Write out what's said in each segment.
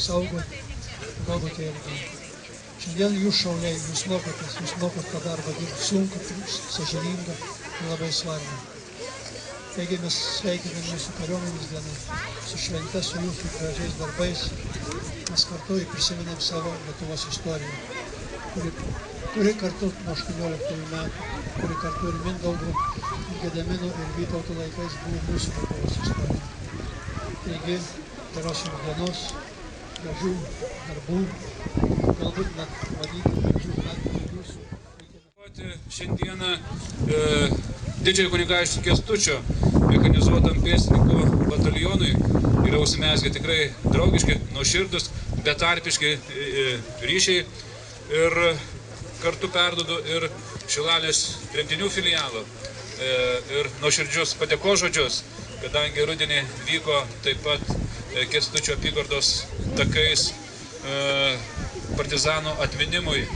saugoti, duodate jėgų. Šiandien jūs šauliai, jūs mokot tą darbą dirbti sunku, sąžiningą ir labai svarbu. Taigi mes sveikinam jūsų kariuomenės dieną, su švente, su jūsų gražiais darbais. Mes kartu prisiminėm savo Lietuvos istoriją, kuri kartu nuo 18 metų, kuri kartu ir Mindaugo, ir Gedimino, ir Vytauto laikais buvo mūsų Lietuvos istorija. Taigi, geros jums dienos, gražių darbų, galbūt net vadinti gražių metų jūsų. Šiandieną Didžiojo kunigaikščio Kęstučio mechanizuotam pėstininkų batalionui yra užsimezgę tikrai draugiški, nuoširdūs, betarpiški ryšiai ir kartu perduodu ir Šilalės tremtinių filialo ir nuoširdžius padėkos žodžius, kadangi rudenį vyko taip pat Kęstučio apygardos takais partizanų atminimui.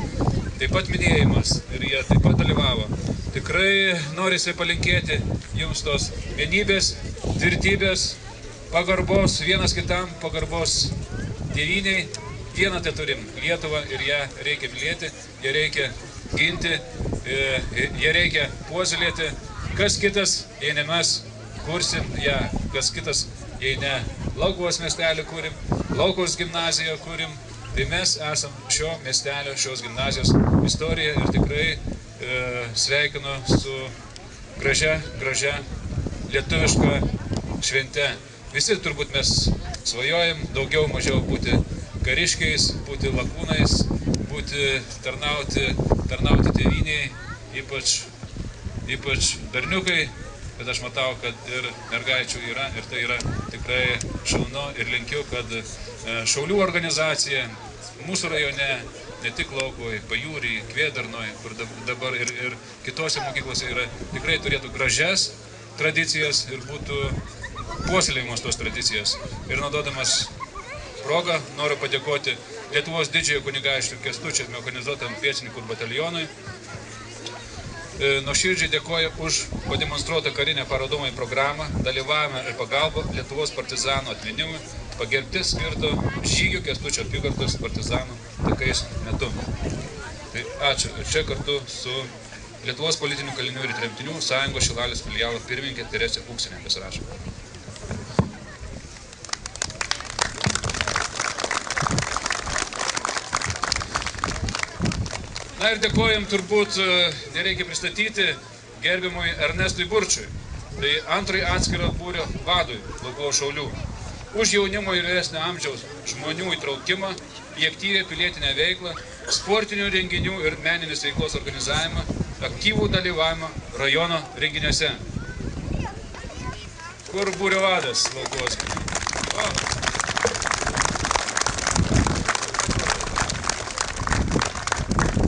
Taip pat minėjimas ir jie taip pat dalyvavo. Tikrai norisi palinkėti jums tos vienybės, tvirtybės, pagarbos vienas kitam, pagarbos tėvynei. Vieną tai turim Lietuvą ir ją reikia mylėti, ją reikia ginti, ją reikia puoselėti. Kas kitas, jei ne mes kursim ją, kas kitas, jei ne Laukuvos miestelį kurim, Laukuvos gimnaziją kurim. Tai mes esam šio miestelio, šios gimnazijos istorija ir tikrai sveikinu su gražia lietuviška švente. Visi turbūt mes svajojam daugiau mažiau būti kariškiais, būti lakūnais, tarnauti tėvynei, ypač berniukai, bet aš matau, kad ir mergaičių yra ir tai yra tikrai šaunu ir linkiu, kad šaulių organizacija mūsų rajone, ne tik Laukuvoj, Pajūry, Kvėdarnoj, kur dabar ir kitose mokyklose yra, tikrai turėtų gražias tradicijas ir būtų puoselėjamos tos tradicijas. Ir naudodamas progą noriu padėkoti Lietuvos Didžiojo kunigaikščio Kęstučio mechanizuotam pėstininkų batalionui. Nuoširdžiai dėkoju už pademonstruotą karinę parodomąją programą, dalyvavimą ir pagalbą Lietuvos partizanų atminimui, pagerbti skirto žygių Kęstučio apygardos partizanų takais metu. Tai ačiū. Ir čia kartu su Lietuvos politinių kalinių ir tremtinių sąjungos Šilalės filialo pirmininkė Teresė Uksinė pasirašo. Na ir dėkojam turbūt, nereikia pristatyti, gerbiamui Ernestui Burčiui, tai antroji atskiro būrio vadui Laukuvos šaulių, už jaunimo ir vyresnio amžiaus žmonių įtraukimą į aktyvią pilietinę veiklą, sportinių renginių ir meninės veiklos organizavimą, aktyvų dalyvavimą rajono renginiuose. Kur būrio vadas Laukuvos?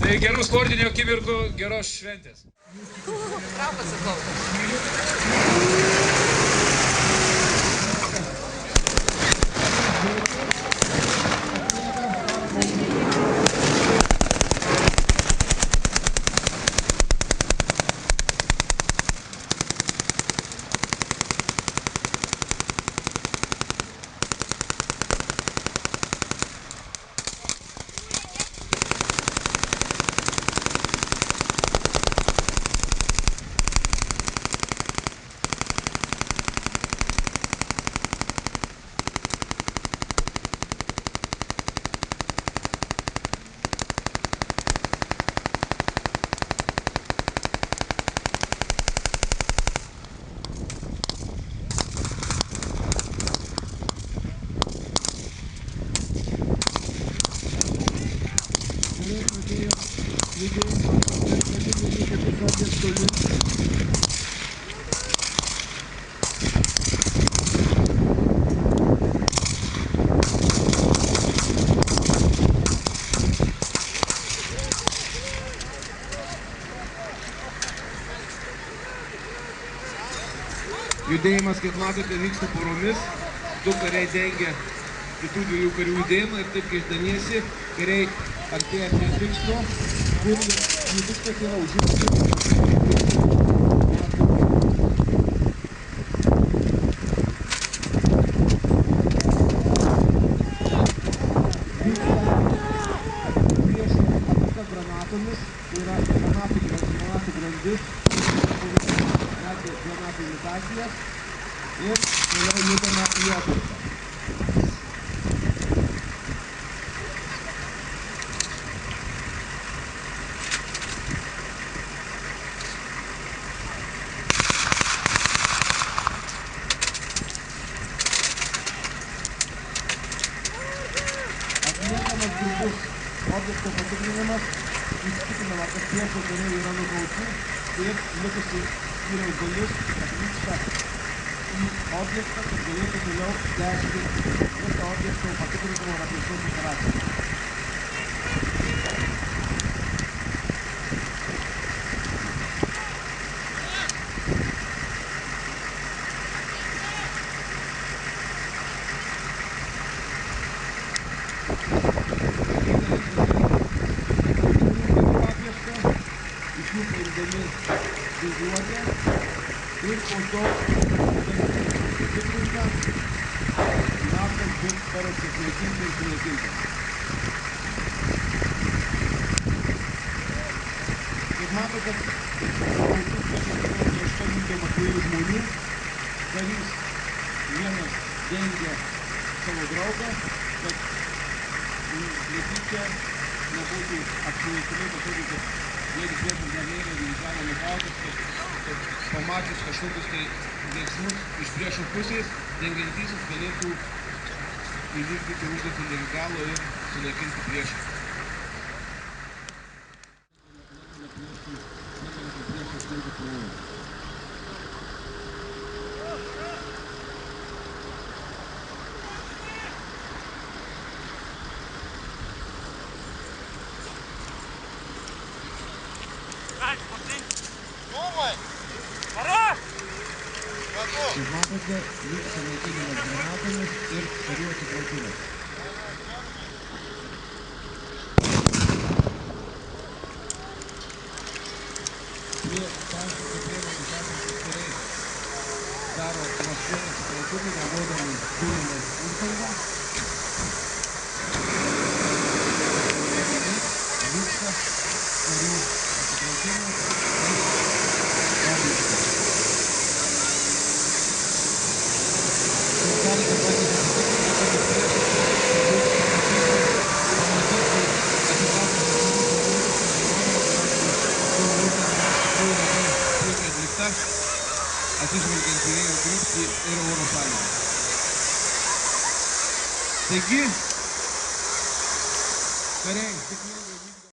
Tai gerų sportinių akimirkų, geros šventės. Judėjimas, kaip matote, vyksta poromis. Du kariai dengia kitų dviejų karių judėjimą ir taip, kai išdaniesi, kariai artėja prie tikslo, kur jų tikslas yra užimti. ir toliau judame į objektą. Atliekamas grubus objekto patikrinimas, įsitikinama, kad priešo kariai yra nukauti ir likusi skyriaus dalis atvyksta į objektą, kad galėtų toliau tęsti visą objekto patikrinimo ir apklausos operaciją. Iš jų paimdami vizuotę ir po to tikrinta, naftas bus paruoštas naikinti ir sunaikinti. Kaip matote, prieš vykdoma dviejų žmonių, karys vienas dengia savo draugą, kad netyčia nebūtų apsimestinai pasakyti, kad jeigu priešas dar nėra įvykiavo nukautas, kad pamačius kažkokius tai veiksmus iš priešo pusės, dengiantysis galėtų įvykdyti užduotį iki galo ir sunaikinti priešą. Kaip matote, vyksta naikinimas granatomis ir karių atsitraukimas. Prie transporto priemonių esantys kariai daro maskuotą atsitraukimą, naudodami dūminės uždangą. Vyksta karių atsitraukimas iš objekto. Galite patys įsitikinti, kad atsižvelgiant į vėjo kryptį ir oro sąlygas. Taigi, kariai sėkmingai